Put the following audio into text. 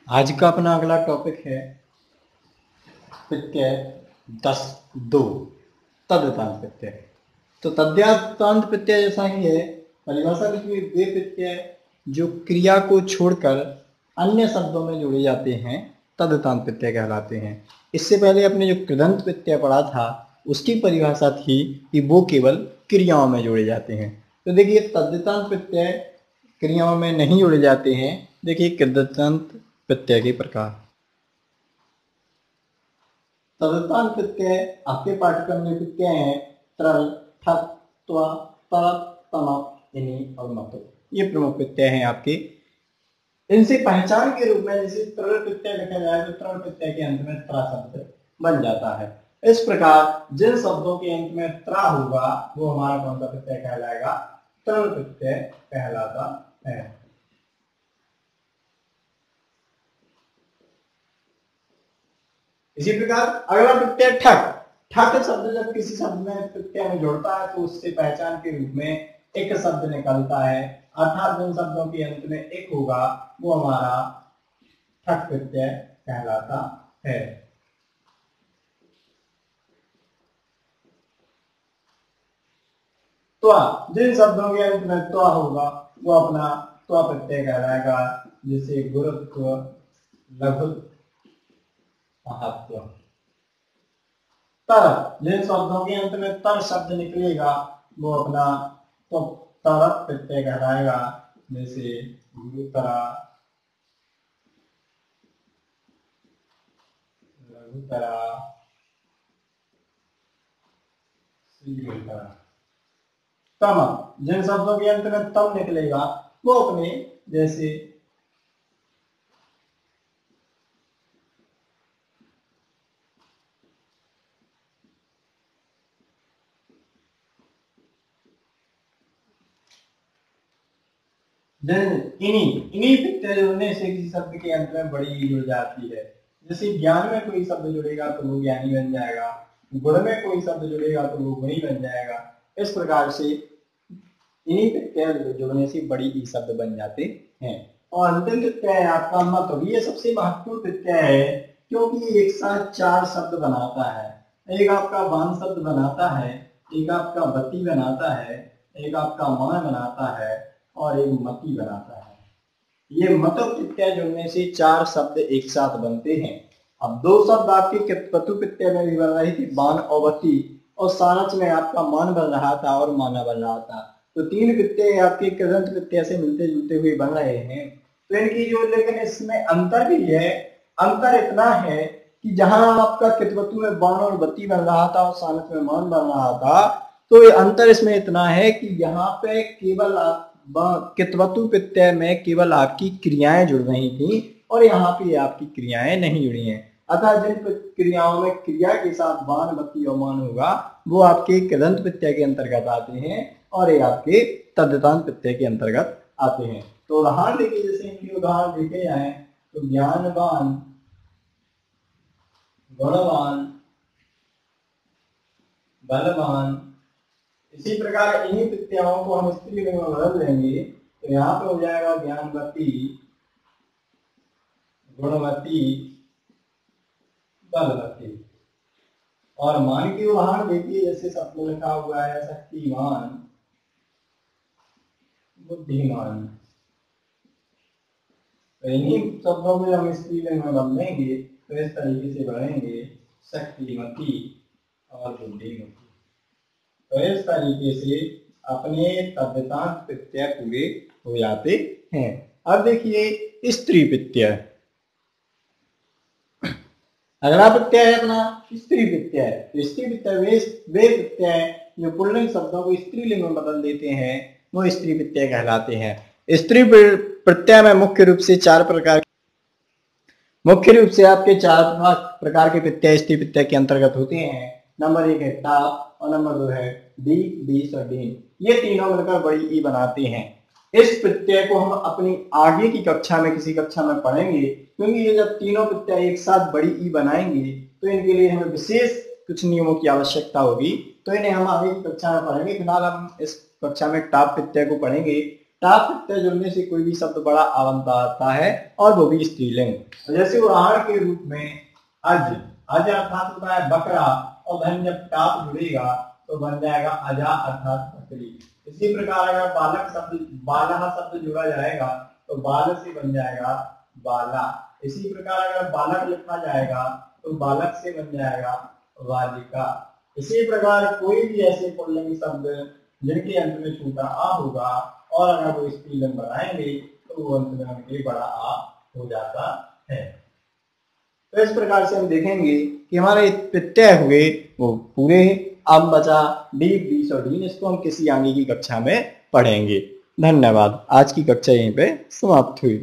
आज का अपना अगला टॉपिक है प्रत्यय 10(2) तदुतांत प्रत्यय। तो तद्यातांत प्रत्यय जैसा ही है, परिभाषा लिखी हुई, वे प्रत्यय जो क्रिया को छोड़कर अन्य शब्दों में जोड़े जाते हैं तदुतांत प्रत्यय कहलाते हैं। इससे पहले अपने जो कृदंत प्रत्यय पढ़ा था उसकी परिभाषा थी कि वो केवल क्रियाओं में जोड़े जाते हैं। तो देखिए तद्धितांत प्रत्यय क्रियाओं में नहीं जोड़े जाते हैं। देखिए कृदंतांत प्रत्यय के प्रकार। तदुतांत प्रत्यय आपके पाठ्यक्रम में प्रत्यय हैं त्रल, ठक, त्वा, तरप, तमप, इनि और मतो। ये प्रमुख प्रत्यय हैं आपके। इनसे पहचान के रूप में जैसे त्रल प्रत्यय लिखा जाए तो त्रल प्रत्यय के अंत में त्रा शब्द बन जाता है। इस प्रकार जिन शब्दों के अंत में त्रा होगा वो हमारा कौन सा प्रत्यय कहलाएगा? त्रल प्रत्यय कहलाता है। इसी प्रकार अगला प्रत्यय ठक। ठक शब्द जब किसी शब्द में प्रत्यय में जुड़ता है तो उससे पहचान के रूप में एक शब्द निकलता है, अर्थात जिन शब्दों के अंत में एक होगा वो हमारा ठक प्रत्यय कहलाता है। त्वा, जिन शब्दों के अंत में त्वा होगा वो अपना त्वा प्रत्यय कहलाएगा, जैसे गुरुत्व, लघुत्व, महत्व। तर, जिन शब्दों के अंत में तर शब्द निकलेगा वो अपना तो तरक प्रत्यय कहलाएगा, जैसे गुरुतरा, लघुतरा, शीघ्रतरा। तम, जिन शब्दों के अंत में तम निकलेगा वो अपने जैसे इन्हीं प्रत्यय जुड़ने से किसी शब्द के अंत में बड़ी ई जुड़ जाती है। जैसे ज्ञान में कोई शब्द जुड़ेगा तो वो ज्ञानी बन जाएगा, गुण में कोई शब्द जुड़ेगा तो वो गुणी बन जाएगा। इस प्रकार से इन्हीं प्रत्यय जुड़ने से बड़ी ई शब्द बन जाते हैं। और अंतिम प्रत्यय है आपका मत। ये सबसे महत्वपूर्ण प्रत्यय है क्योंकि ये एक साथ चार शब्द बनाता है। एक आपका बान शब्द बनाता है, एक आपका बत्ती बनाता है, एक आपका मान बनाता है और एक मती बनाता है। ये मत प्रत्यय जुड़ने से चार शब्द एक साथ बनते हैं। अब दो शब्द आपके पतु प्रत्यय में भी बन रही थी, बान और बत्ती, और सारच में आपका मान बन रहा था और माना बन रहा था। तो तीन प्रत्यय आपके कृदंत प्रत्यय से मिलते जुलते हुए बन रहे हैं। तो इनकी जो, लेकिन इसमें अंतर भी है। अंतर इतना है कि जहां आपका कितवतु में बाण और बत्ती बन रहा था और सानच में मान बन रहा था, तो ये अंतर इसमें इतना है कि यहाँ पे केवल आप कितवतु प्रत्यय में केवल आपकी क्रियाएं जुड़ रही थी और यहाँ पे आपकी क्रियाएं नहीं जुड़ी हैं। अतः जिन क्रियाओं में क्रिया के साथ बाण, बत्ती और मान होगा वो आपके कृदंत प्रत्यय के अंतर्गत आते हैं और ये आपके तद्धितांत प्रत्यय के अंतर्गत आते हैं। तो उदाहरण देखिए, जैसे इनके उदाहरण देखे जाए तो ज्ञानवान, गुणवान, बलवान। इसी प्रकार इन्हीं प्रत्ययों को हम स्त्रीलिंग में बदल देंगे तो यहाँ पे हो जाएगा ज्ञानवती, गुणवती, बलवती। और मान की उदाहरण देखिए, जैसे शब्द में लिखा हुआ है शक्तिमान, बुद्धिमान। तो इन्हीं शब्दों में हम स्त्रीलिंग में बदलेंगे तो इस तरीके से बढ़ेंगे शक्तिमती और बुद्धिमती। तो इस तरीके से अपने तद्धितांत प्रत्यय पूरे हो जाते हैं। अब देखिए स्त्री प्रत्यय। अगला प्रत्यय है अपना स्त्री प्रत्यय। तो स्त्री प्रत्यय वे प्रत्यय जो पुल्लिंग शब्दों को स्त्रीलिंग में बदल देते हैं वो स्त्री प्रत्यय कहलाते हैं। स्त्री प्रत्यय में मुख्य रूप से आपके चार प्रकार के प्रत्यय स्त्री प्रत्यय के अंतर्गत होते हैं। नंबर 1 है टाप और नंबर 2 है डी, डीस और डीन। ये तीनों मिलकर बड़ी ई बनाते हैं। इस प्रत्यय को हम अपनी आगे की कक्षा में किसी कक्षा में पढ़ेंगे, क्योंकि ये जब तीनों प्रत्यय एक साथ बड़ी ई बनाएंगे तो इनके लिए हमें विशेष कुछ नियमों की आवश्यकता होगी। तो इन्हें हम आगे की कक्षा में पढ़ेंगे। फिलहाल हम इस कक्षा में टाप प्रत्यय को पढ़ेंगे। टा प्रत्यय जुड़ने से कोई भी शब्द बड़ा आवंत आता है और वो भी स्त्रीलिंग। जैसे उदाहरण के रूप में अज, अज अर्थात होता है बकरा, और धन जब टाप जुड़ेगा तो बन जाएगा अजा अर्थात बकरी। इसी प्रकार अगर बालक शब्द, बाला शब्द जुड़ा जाएगा तो बाल से बन जाएगा बाला। इसी प्रकार अगर बालक लिखा जाएगा तो बालक से बन जाएगा बालिका। इसी प्रकार कोई भी ऐसे पुल्लिंग शब्द जिनके अंत में छोटा आ होगा और अगर वो स्त्रीलिंग बनाएंगे तो वो अंत में उनके बड़ा आ हो जाता है। तो इस प्रकार से हम देखेंगे कि हमारे प्रत्यय हुए वो पूरे। अब बचा डीप, डीस और डीन, इसको हम किसी आगे की कक्षा में पढ़ेंगे। धन्यवाद। आज की कक्षा यहीं पे समाप्त हुई।